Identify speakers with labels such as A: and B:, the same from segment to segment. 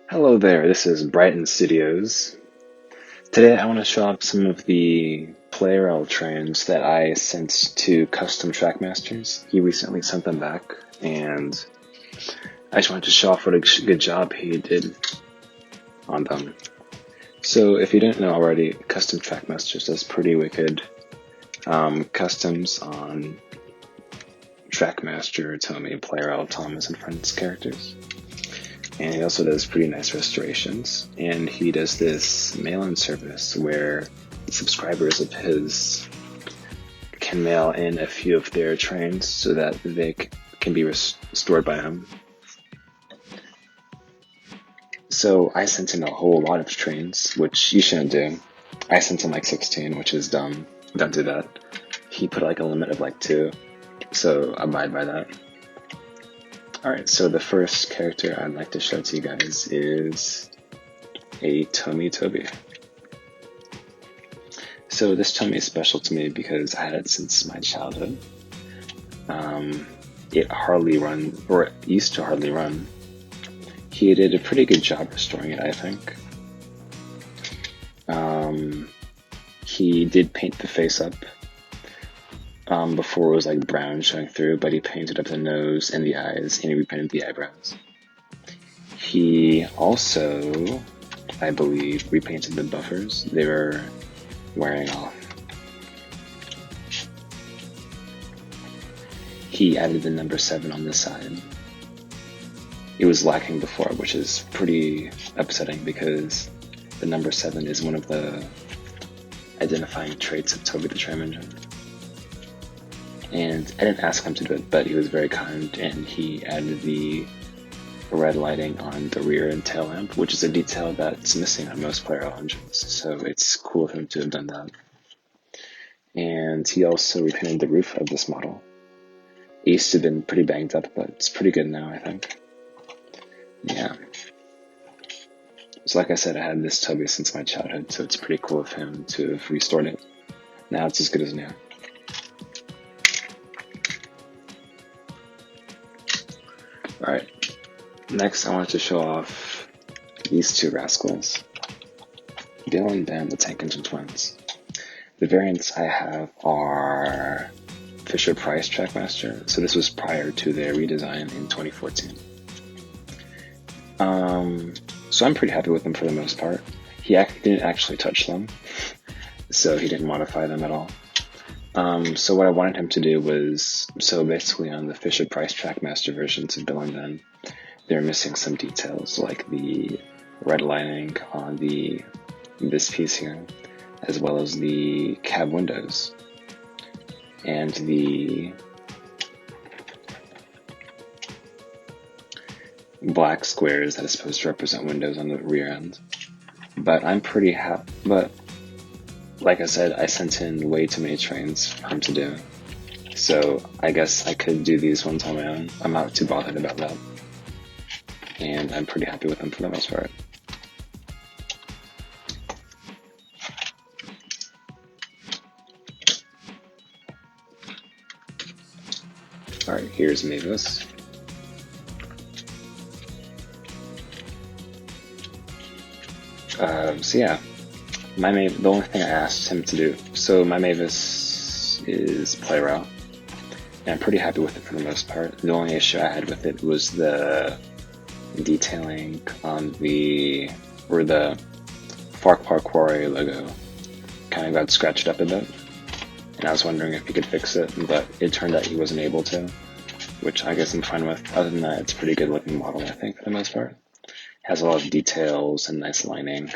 A: Hello there, this is Brighton Studios. Today I want to show off some of the Plarail trains that I sent to Custom Trackmasters. He recently sent them back, and I just wanted to show off what a good job he did on them. So if you didn't know already, Custom Trackmasters does pretty wicked customs on Trackmaster, Tommy, Plarail, Thomas, and Friends characters. And he also does pretty nice restorations. And he does this mail-in service where subscribers of his can mail in a few of their trains so that they can be restored by him. So I sent him a whole lot of trains, which you shouldn't do. I sent him like 16, which is dumb. Don't do that. He put like a limit of like 2, so abide by that. Alright, so the first character I'd like to show to you guys is a Toby. So this Tomy is special to me because I had it since my childhood. It hardly runs, or it used to hardly run. He did a pretty good job restoring it, I think. He did paint the face up. Before it was like brown showing through, but he painted up the nose and the eyes, and he repainted the eyebrows. He also, I believe, repainted the buffers. They were wearing off. He added the number 7 on the side. It was lacking before, which is pretty upsetting because the number 7 is one of the identifying traits of Toby the Tram Engine. And I didn't ask him to do it, but he was very kind, and he added the red lighting on the rear and tail lamp, which is a detail that's missing on most Plarail engines, so it's cool of him to have done that. And he also repainted the roof of this model. It used to have been pretty banged up, but it's pretty good now, I think. Yeah. So like I said, I had this Toby since my childhood, so it's pretty cool of him to have restored it. Now it's as good as new. Alright, next I wanted to show off these two rascals, Dylan and the Tank Engine Twins. The variants I have are Fisher-Price Trackmaster, so this was prior to their redesign in 2014. So I'm pretty happy with them for the most part. He didn't actually touch them, so he didn't modify them at all. So what I wanted him to do was, so basically on the Fisher-Price Trackmaster versions of Bill and Ben, they're missing some details like the red lining on this piece here, as well as the cab windows, and the black squares that is supposed to represent windows on the rear end. But I'm pretty happy, but like I said, I sent in way too many trains for him to do, so I guess I could do these ones on my own. I'm not too bothered about that, and I'm pretty happy with them for the most part. Alright, here's Amigos. So yeah. The only thing I asked him to do, so my Mavis is Plarail, and I'm pretty happy with it for the most part. The only issue I had with it was the detailing on the Fark Park Quarry logo kind of got scratched up a bit, and I was wondering if he could fix it, but it turned out he wasn't able to, which I guess I'm fine with. Other than that, it's a pretty good looking model, I think, for the most part. Has a lot of details and nice lining.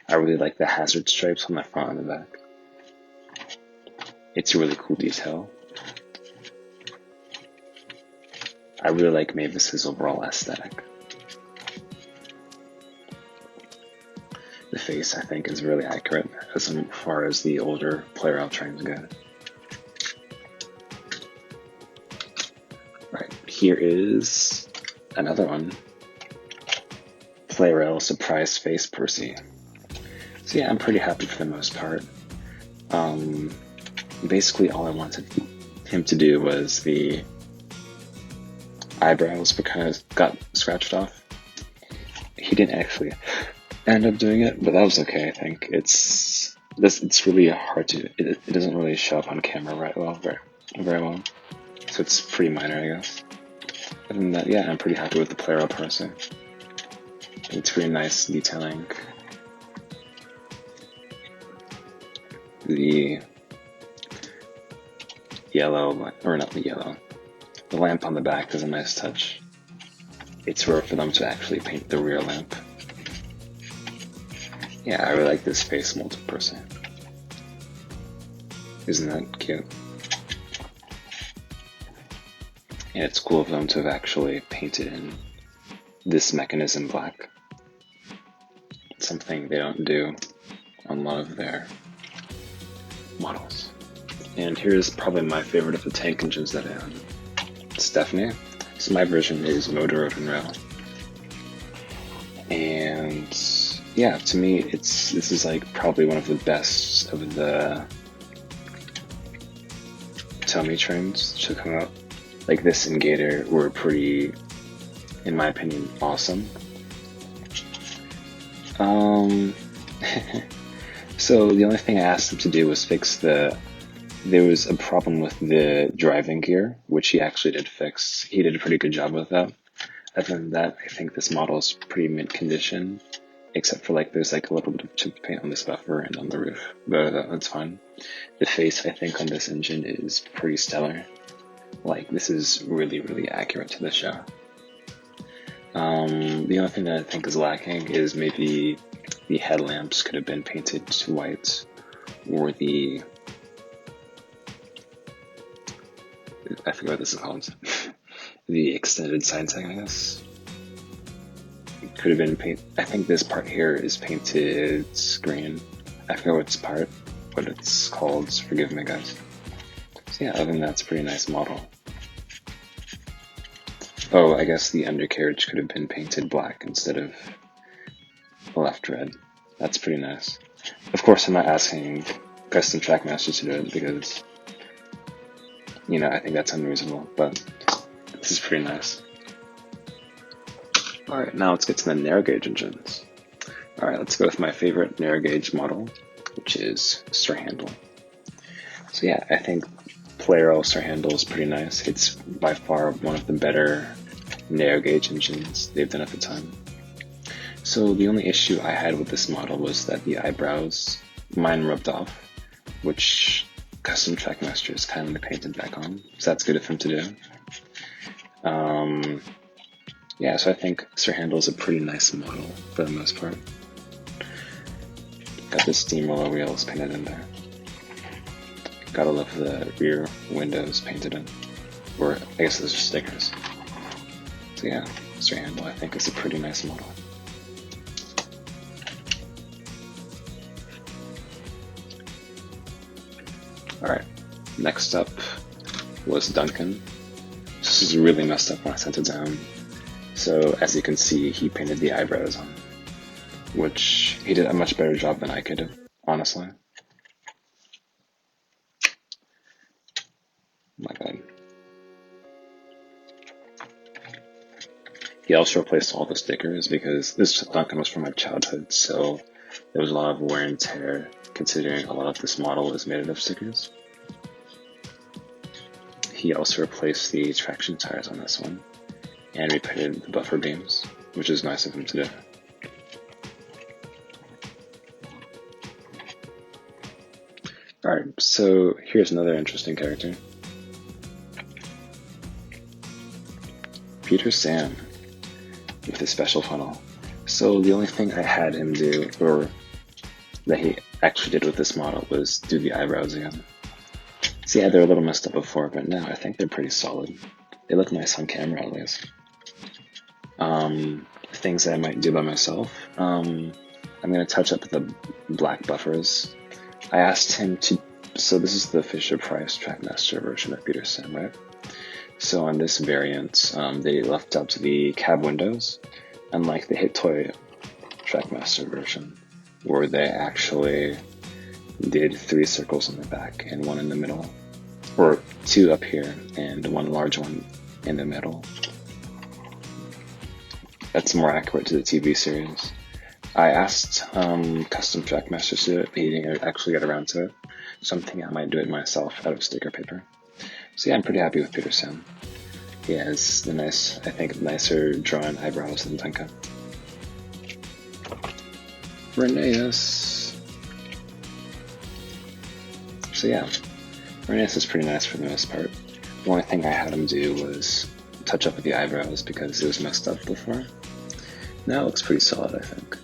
A: I really like the hazard stripes on the front and the back. It's a really cool detail. I really like Mavis's overall aesthetic. The face, I think, is really accurate as far as the older Plarail trains go. Right, here is another one. Plarail Surprise Face Percy. So yeah, I'm pretty happy for the most part. Basically all I wanted him to do was the eyebrows, but kind of got scratched off. he didn't actually end up doing it, but that was okay. I think it's really hard to. It doesn't really show up on camera very well. So it's pretty minor, I guess. Other than that, yeah, I'm pretty happy with the Plarail parser. It's really nice detailing. The yellow, or not the yellow, the lamp on the back is a nice touch. It's rare for them to actually paint the rear lamp. Yeah, I really like this face mold person. Isn't that cute? And it's cool of them to have actually painted in this mechanism black. It's something they don't do on a lot of their models. And here's probably my favorite of the tank engines that I own. Stephanie. So my version is motor open rail. And yeah, to me, this is like probably one of the best of the Tomy trains to come out. Like this and Gator were pretty, in my opinion, awesome. So the only thing I asked him to do was fix there was a problem with the driving gear, which he actually did fix. He did a pretty good job with that. Other than that, I think this model is pretty mint condition, except for like there's like a little bit of chip paint on this buffer and on the roof, but that's fine. The face, I think, on this engine is pretty stellar. Like, this is really, really accurate to the show. The only thing that I think is lacking is maybe the headlamps could have been painted to white, or I forget what this is called. The extended side tag, I guess. It could have been painted. I think this part here is painted green. I forget what it's called. Forgive me, guys. So yeah, other than that, it's a pretty nice model. Oh, I guess the undercarriage could have been painted black instead of left red. That's pretty nice. Of course, I'm not asking Custom Trackmasters to do it because, you know, I think that's unreasonable, but this is pretty nice. Alright, now let's get to the narrow gauge engines. Alright, let's go with my favorite narrow gauge model, which is Sir Handel. So yeah, I think Plarail Sir Handel is pretty nice. It's by far one of the better narrow gauge engines they've done at the time. So the only issue I had with this model was that the eyebrows, mine rubbed off, which Custom Trackmasters kindly painted back on, so that's good of him to do. Yeah, so I think Sir Handel is a pretty nice model for the most part. Got the steamroller wheels painted in there. Gotta love the rear windows painted in. Or, I guess those are stickers. So yeah, Sir Handel I think is a pretty nice model. Alright, next up was Duncan. This is really messed up when I sent it down. So as you can see, he painted the eyebrows on, which he did a much better job than I could have, honestly. My bad. He also replaced all the stickers because this Duncan was from my childhood, so there was a lot of wear and tear considering a lot of this model is made of stickers. He also replaced the traction tires on this one and repainted the buffer beams, which is nice of him to do. Alright, so here's another interesting character. Peter Sam with his special funnel. So the only thing I had him do, or that he actually did with this model, was do the eyebrows again. So yeah, they're a little messed up before, but now I think they're pretty solid. They look nice on camera at least. Things that I might do by myself. I'm going to touch up the black buffers. I asked him to, so this is the Fisher-Price Trackmaster version of Peter Sam, right? So on this variant, they left out the cab windows, unlike the Hit Toy Trackmaster version, where they actually did 3 circles in the back and 1 in the middle, or 2 up here and 1 large one in the middle. that's more accurate to the TV series. I asked Custom Trackmasters to do it, but he didn't actually get around to it. So I'm thinking I might do it myself out of sticker paper. So yeah, I'm pretty happy with Peterson. He has the nice, I think, nicer drawn eyebrows than Duncan. Reneus. So yeah, Reneus is pretty nice for the most part. The only thing I had him do was touch up with the eyebrows because it was messed up before. Now it looks pretty solid, I think.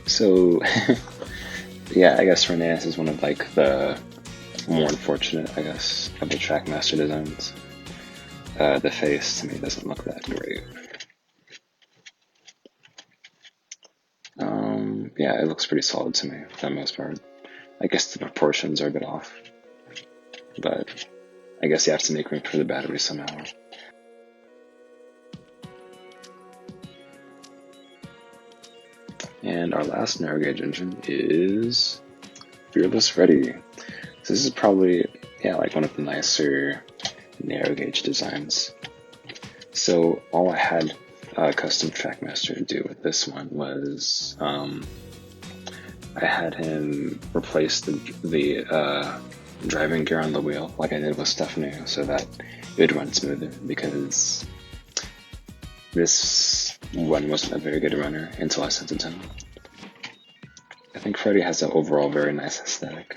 A: So, yeah, I guess Reneus is one of like the more unfortunate, I guess, of the Trackmaster designs. The face to me doesn't look that great. Yeah, it looks pretty solid to me for the most part. I guess the proportions are a bit off, but I guess you have to make room for the battery somehow. And our last narrow gauge engine is Fearless Ready. So this is probably, yeah, like one of the nicer narrow gauge designs. So all I had Custom Trackmaster do with this one was I had him replace the driving gear on the wheel like I did with stuff new so that it would run smoother, because this one wasn't a very good runner until I sent it to him. I think Freddy has an overall very nice aesthetic.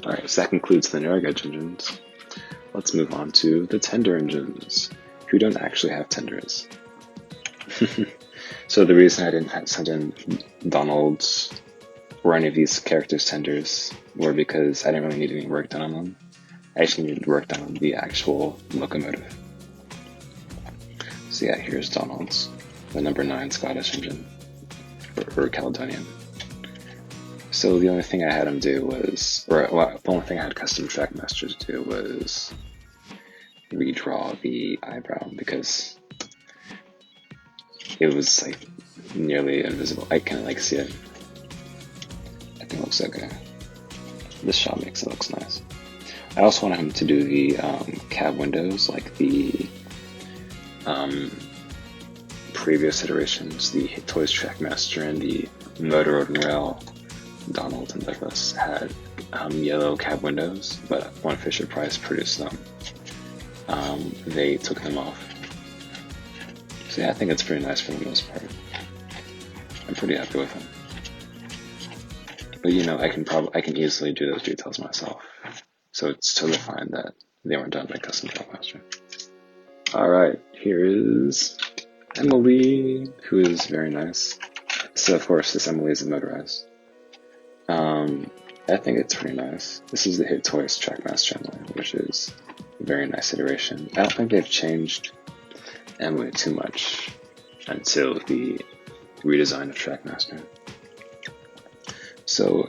A: Alright, so that concludes the narrow gauge engines. Let's move on to the tender engines, who don't actually have tenders. So the reason I didn't send in Donald's or any of these characters' tenders were because I didn't really need any work done on them. I actually needed work done on the actual locomotive. So yeah, here's Donald's, the number 9 Scottish engine, or Caledonian. So the only thing I had him do was, the only thing I had Custom Trackmasters do was redraw the eyebrow because it was like nearly invisible. I can't like see it. I think it looks okay. This shot makes it looks nice. I also wanted him to do the cab windows like the previous iterations, the Toys Trackmaster and the Motor Road and Rail Donald and Douglas had yellow cab windows, but when Fisher Price produced them, they took them off. So yeah, I think it's pretty nice for the most part. I'm pretty happy with them. But you know, I can easily do those details myself. So it's totally fine that they weren't done by Custom Trackmaster. Alright, here is Emily, who is very nice. So of course, this Emily is motorized. I think it's pretty nice. This is the Hit Toys Trackmaster Emily, which is a very nice iteration. I don't think they've changed Emily too much until the redesign of Trackmaster. So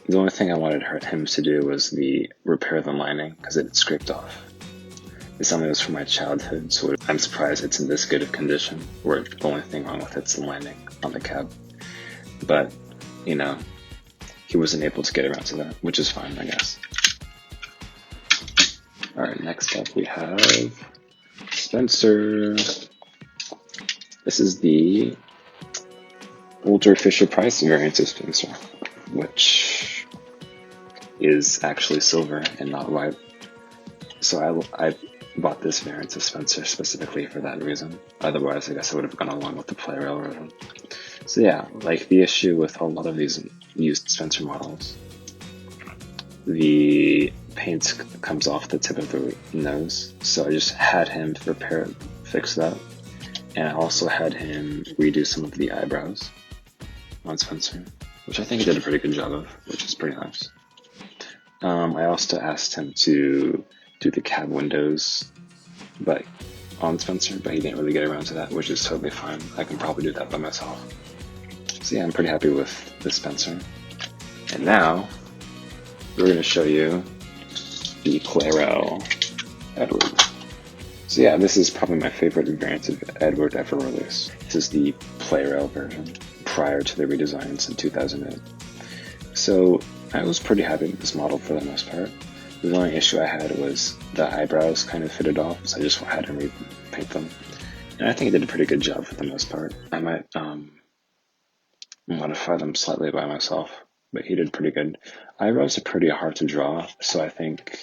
A: the only thing I wanted him to do was repair the lining because it had scraped off. This Emily was from my childhood, so I'm surprised it's in this good of condition, where the only thing wrong with it's the lining on the cab. But, you know, he wasn't able to get around to that, which is fine, I guess. Alright, next up we have Spencer. This is the older Fisher-Price variant of Spencer, which is actually silver and not white. So I bought this variant of Spencer specifically for that reason. Otherwise, I guess I would have gone along with the Plarail version. So yeah, like the issue with a lot of these used Spencer models, the paint comes off the tip of the nose. So I just had him fix that. And I also had him redo some of the eyebrows on Spencer, which I think he did a pretty good job of, which is pretty nice. I also asked him to do the cab windows but on Spencer, but he didn't really get around to that, which is totally fine. I can probably do that by myself. So yeah, I'm pretty happy with the Spencer. And now, we're going to show you the Plarail Edward. So yeah, this is probably my favorite variant of Edward ever released. This is the Plarail version, prior to the redesigns in 2008. So I was pretty happy with this model for the most part. The only issue I had was the eyebrows kind of fitted off, so I just had him repaint them. And I think he did a pretty good job for the most part. I might modify them slightly by myself, but he did pretty good. Eyebrows are pretty hard to draw, so I think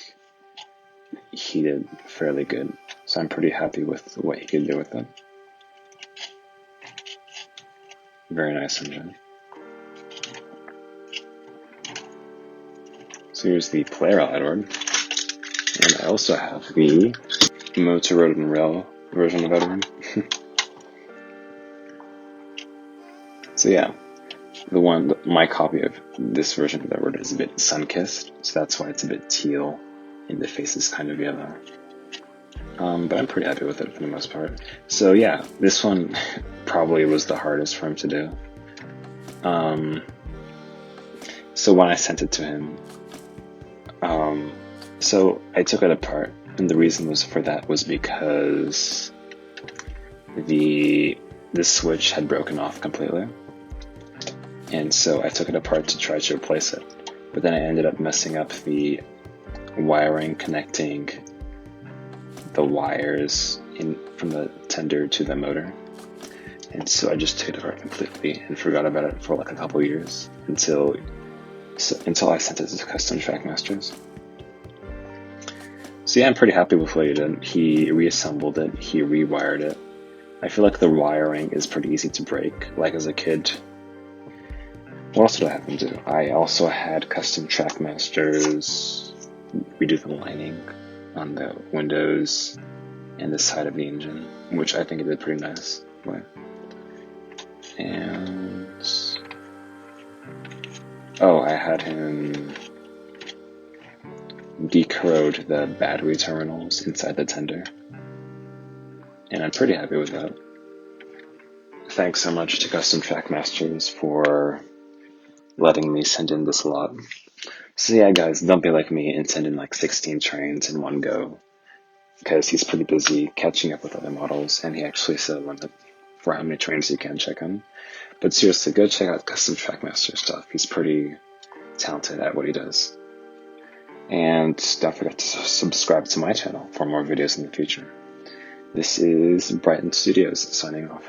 A: he did fairly good. So I'm pretty happy with what he could do with it. Very nice engine. So here's the Plarail Edward. And I also have the Motor Road and Rail version of Edward. So yeah, my copy of this version of Edward is a bit sun-kissed, so that's why it's a bit teal and the face is kind of yellow. But I'm pretty happy with it for the most part. So yeah, this one probably was the hardest for him to do. So when I sent it to him, so I took it apart, and the reason for that was because the switch had broken off completely, and so I took it apart to try to replace it. But then I ended up messing up the wiring connecting the wires from the tender to the motor, and so I just took it apart completely and forgot about it for like a couple years until I sent it to Custom Trackmasters. So yeah, I'm pretty happy with what he did. He reassembled it, he rewired it. I feel like the wiring is pretty easy to break, like as a kid. What else did I have him do? I also had Custom Trackmasters redo the lining on the windows and the side of the engine, which I think it did pretty nice. And I had him decorrode the battery terminals inside the tender, and I'm pretty happy with that. Thanks so much to Custom Trackmasters for letting me send in this lot. So yeah, guys, don't be like me and send in like 16 trains in one go, because he's pretty busy catching up with other models, and he actually set a limit for how many trains you can check in. But seriously, go check out Custom Trackmaster stuff. He's pretty talented at what he does. And don't forget to subscribe to my channel for more videos in the future. This is Brighton Studios signing off.